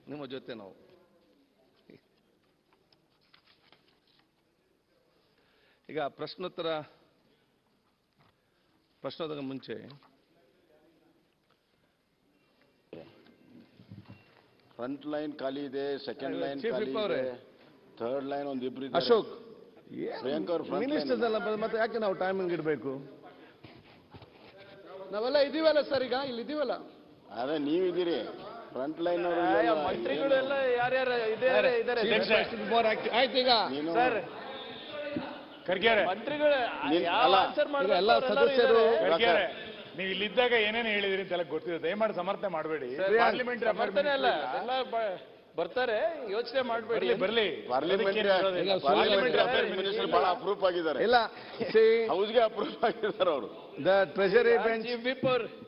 ನಿಮ್ಮ ಜೊತೆ ನಾವು. ಈಗ ಪ್ರಶ್ನೋತ್ತರ ಮುಂಚೆ ಫ್ರಂಟ್ ಲೈನ್ ಖಾಲಿ ಇದೆ, ಸೆಕೆಂಡ್ ಲೈನ್ ಖಾಲಿ ಇದೆ, ಥರ್ಡ್ ಲೈನ್ ಒಂದಿಬ್ರು ಅಶೋಕ್ ಪ್ರಿಯಾಂಕಾ ಮಿನಿಸ್ಟರ್ಸ್ ಎಲ್ಲ ಮತ್ತೆ ಯಾಕೆ ನಾವು ಟೈಮಿಂಗ್ ಇಡಬೇಕು? ನಾವೆಲ್ಲ ಇದೀವಲ್ಲ ಸರ್, ಈಗ ಇಲ್ಲಿ ಇದೀವಲ್ಲ. ಅದೇ ನೀವಿದ್ದೀರಿ ಫ್ರಂಟ್ ಲೈನ್ ಮಂತ್ರಿಗಳೆಲ್ಲ ಯಾರ್ಯಾರು ಇದ್ದಾರೆ? ಆಯ್ತು. ಈಗ ಸರ್ ಖರ್ಗೆರೆ ಮಂತ್ರಿಗಳು ಎಲ್ಲ ಸದಸ್ಯರು ನೀವು ಇಲ್ಲಿದ್ದಾಗ ಏನೇನು ಹೇಳಿದ್ರಿ ಅಂತೆಲ್ಲ ಗೊತ್ತಿದೆ. ದಯಮಾಡಿ ಸಮರ್ಥನೆ ಮಾಡಬೇಡಿ. ಪಾರ್ಲಿಮೆಂಟರಿ ಸಮರ್ಥನೆ ಅಲ್ಲ, ಎಲ್ಲ ಬರ್ತಾರೆ, ಯೋಚನೆ ಮಾಡಬೇಡಿ. ಬರ್ಲಿ ಪಾರ್ಲಿಮೆಂಟರಿ ಅಫೇರ್ಸ್ ಮಿನಿಸ್ಟರ್ ಬಹಳ ಅಪ್ರೂಪ್ ಆಗಿದ್ದಾರೆ. ಇಲ್ಲ, ಹೌಸ್ಗೆ ಅಪ್ರೂಪ್ ಆಗಿದ್ದಾರೆ ಅವರು. ದ ಟ್ರೆಜರಿ ಬೆಂಚ್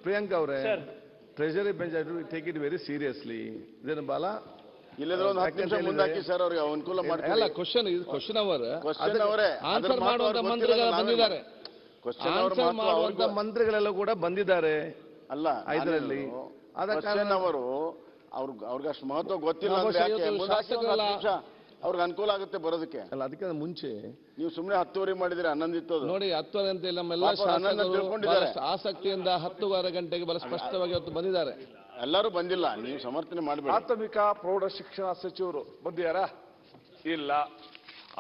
ಪ್ರಿಯಾಂಕಾ ಅವರೇ, treasury bench take it very seriously. ಇದೇನು ಬಾಲ ಇಲ್ಲದ್ರೆ ಒಂದು 10 ನಿಮಿಷ ಮುಂದಾಕಿ ಸರ್, ಅವ್ರಿಗೆ ಅನುಕೂಲ ಮಾಡಿ. ಅಲ್ಲ, ಕ್ವಶನ್ ಅವರೇ ಆನ್ಸರ್ ಮಾಡುವಂತ ಮಂತ್ರಿಗಳು ಬಂದಿದ್ದಾರೆ. ಆನ್ಸರ್ ಮಾಡುವಂತ ಮಂತ್ರಿಗಳೆಲ್ಲ ಕೂಡ ಬಂದಿದ್ದಾರೆ. ಅಲ್ಲ ಇದರಲ್ಲಿ ಅವರು ಅವ್ರಿಗೆ ಅಷ್ಟು ಮಹತ್ವ ಗೊತ್ತಿಲ್ಲ ಅಂದ್ರೆ ಅವ್ರಿಗೆ ಅನುಕೂಲ ಆಗುತ್ತೆ ಬರೋದಕ್ಕೆ. ಅಲ್ಲ, ಅದಕ್ಕೆ ಮುಂಚೆ ನೀವು ಸುಮ್ಮನೆ 10:30 ಮಾಡಿದ್ರೆ 11 ಇತ್ತು. ನೋಡಿ, 10 ಅಂತ ಇಲ್ಲ, ನಮ್ಮೆಲ್ಲ ಶಾಸಕರು ಆಸಕ್ತಿಯಿಂದ 10:15 ಗಂಟೆಗೆ ಬಹಳ ಸ್ಪಷ್ಟವಾಗಿ ಇವತ್ತು ಬಂದಿದ್ದಾರೆ. ಎಲ್ಲರೂ ಬಂದಿಲ್ಲ, ನೀವು ಸಮರ್ಥನೆ ಮಾಡಬೇಡಿ. ಪ್ರಾಥಮಿಕ ಪ್ರೌಢ ಶಿಕ್ಷಣ ಸಚಿವರು ಬಂದಿದ್ದಾರಾ? ಇಲ್ಲ.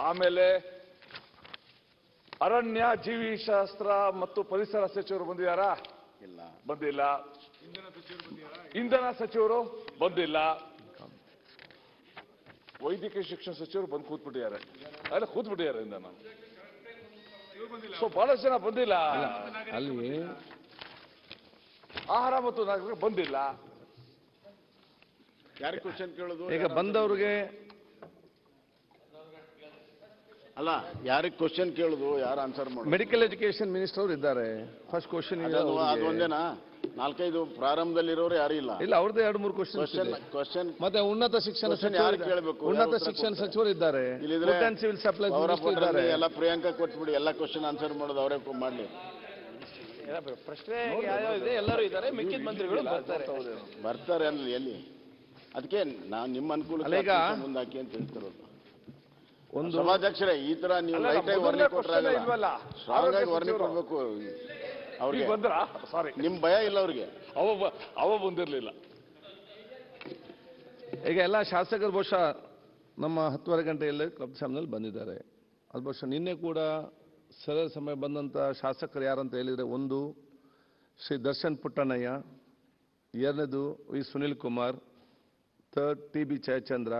ಆಮೇಲೆ ಅರಣ್ಯ ಜೀವಿಶಾಸ್ತ್ರ ಮತ್ತು ಪರಿಸರ ಸಚಿವರು ಬಂದಿದ್ದಾರಾ? ಇಲ್ಲ, ಬಂದಿಲ್ಲ. ಇಂಧನ ಸಚಿವರು ಬಂದಿಲ್ಲ. ವೈದ್ಯಕೀಯ ಶಿಕ್ಷಣ ಸಚಿವರು ಬಂದು ಕೂತ್ಬಿಟ್ಟಿದ್ದಾರೆ. ಇಂಧನ ಬಹಳಷ್ಟು ಜನ ಬಂದಿಲ್ಲ. ಅಲ್ಲಿ ಆಹಾರ ಮತ್ತು ನಾಗರಿಕ ಬಂದಿಲ್ಲ. ಯಾರಿಗೆ ಕ್ವಶನ್ ಕೇಳೋದು? ಈಗ ಬಂದವ್ರಿಗೆ ಅಲ್ಲ, ಯಾರಿಗೆ ಕ್ವಶನ್ ಕೇಳುದು, ಯಾರು ಆನ್ಸರ್ ಮಾಡೋದು? ಮೆಡಿಕಲ್ ಎಜುಕೇಶನ್ ಮಿನಿಸ್ಟರ್ ಅವರು ಇದ್ದಾರೆ. First question ಅದೊಂದೇನಾ? 4-5 ಪ್ರಾರಂಭದಲ್ಲಿರೋರು ಯಾರು ಇಲ್ಲ. ಇಲ್ಲ, ಅವ್ರದ್ದು 2-3 ಕ್ವಶನ್. ಮತ್ತೆ ಉನ್ನತ ಶಿಕ್ಷಣ ಯಾರು ಕೇಳಬೇಕು? ಉನ್ನತ ಶಿಕ್ಷಣ ಸಚಿವರು ಇದ್ದಾರೆ, ಸಿವಿಲ್ ಸಪ್ಲೈಸ್ ಇದ್ದಾರೆ. ಎಲ್ಲ ಪ್ರಿಯಾಂಕಾ ಕೊಟ್ಬಿಡಿ, ಎಲ್ಲ ಕ್ವಶನ್ ಆನ್ಸರ್ ಮಾಡೋದು ಅವರೇ ಮಾಡ್ಲಿ. ಪ್ರಶ್ನೆ ಇದೆ, ಎಲ್ಲರೂ ಇದ್ದಾರೆ, ಮಿಕ್ಕಿದ ಮಂತ್ರಿಗಳು ಬರ್ತಾರೆ ಅಲ್ಲಿ. ಎಲ್ಲಿ? ಅದಕ್ಕೆ ನಾವು ನಿಮ್ಮ ಅನುಕೂಲ ಮುಂದಾಕಿ ಅಂತ ಹೇಳ್ತಿರೋದು. ಒಂದು ಸಭಾಧ್ಯಕ್ಷರೇ, ಈ ತರ ನೀವು ಲೈಟಾಗಿ ವರ್ಣಿ ಕೊಟ್ಟರಾಗಲ್ಲ, ಸ್ಟ್ರಾಂಗ್ ಆಗಿ ವರ್ಣಿ ಕೊಡ್ಬೇಕು ಅವ್ರಿಗೆ. ನಿಮ್ ಭಯ ಇಲ್ಲ ಅವ್ರಿಗೆ, ಅವ ಬಂದಿರ್ಲಿಲ್ಲ. ಈಗ ಎಲ್ಲ ಶಾಸಕರು ಬಹುಶಃ ನಮ್ಮ 10:30 ಗಂಟೆಯಲ್ಲೇ ಕ್ಲಬ್ ನಲ್ಲಿ ಬಂದಿದ್ದಾರೆ. ಅದು ಬಹುಶಃ ನಿನ್ನೆ ಕೂಡ ಸರಿಯಾದ ಸಮಯ ಬಂದಂತ ಶಾಸಕರು ಯಾರಂತ ಹೇಳಿದ್ರೆ, ಒಂದು ಶ್ರೀ ದರ್ಶನ್ ಪುಟ್ಟಣ್ಣಯ್ಯ, ಎರಡನೇದು V Sunil Kumar, third T B Jayachandra,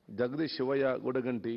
Jagadish Shivaiah ಗುಡಗಂಟಿ,